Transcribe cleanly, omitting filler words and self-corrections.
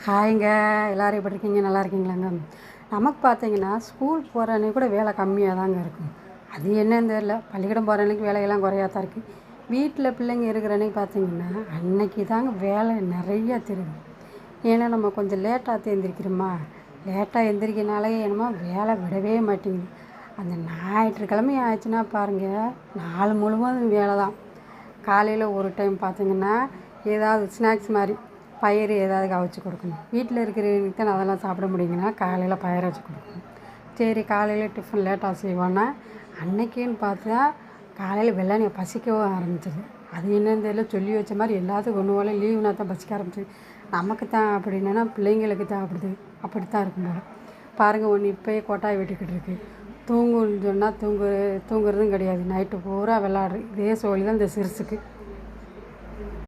ஹாய்ங்க. எல்லோரும் எப்படி இருக்கீங்க? நல்லா இருக்கீங்களாங்க? நமக்கு பார்த்தீங்கன்னா ஸ்கூல் போகிற அன்றைக்கி கூட வேலை கம்மியாக தாங்க இருக்கும். அது என்னன்னு தெரியல. பள்ளிக்கூடம் போகிற அன்றைக்கி வேலையெல்லாம் குறையா தான் இருக்குது. வீட்டில் பிள்ளைங்க இருக்கிற அன்றைக்கி பார்த்தீங்கன்னா அன்றைக்கி தாங்க வேலை நிறையா தெரியும். ஏன்னா நம்ம கொஞ்சம் லேட்டாக எழுந்திரிக்கிறோமா, லேட்டாக எழுந்திரிக்கிறனாலே என்னமோ வேலை விடவே மாட்டேங்குது. அந்த ஞாயிற்றுக்கிழமை ஆயிடுச்சுன்னா பாருங்கள், நாள் முழுவதும் வேலை தான். காலையில் ஒரு டைம் பார்த்திங்கன்னா ஏதாவது ஸ்நாக்ஸ் மாதிரி பயிறு ஏதாவது கவிச்சு கொடுக்கணும். வீட்டில் இருக்கிறவங்களுக்கு தான் அதெல்லாம் சாப்பிட முடியுங்கன்னா காலையில் பயிர் வச்சு கொடுக்கணும். சரி, காலையில் டிஃபன் லேட்டாக செய்வோன்னா அன்றைக்கின்னு பார்த்தா காலையில் வெள்ளனே பசிக்கவும் ஆரம்பிச்சிது. அது என்னன்னு தெரியல, சொல்லி வச்ச மாதிரி எல்லாத்துக்கும் ஒன்று போல் லீவுனா தான் பசிக்க ஆரம்பிச்சிது. நமக்கு தான் அப்படின்னா பிள்ளைங்களுக்கு தான் அப்படித்தான் இருக்கும் போல். பாருங்கள், ஒன்று இப்போயே கொட்டாய் வெட்டிக்கிட்டு இருக்குது. தூங்குன்னு சொன்னால் தூங்குறதும் கிடையாது. நைட்டு பூரா விளாட்ரு. இதே சோழி தான் இந்த சிறுசுக்கு.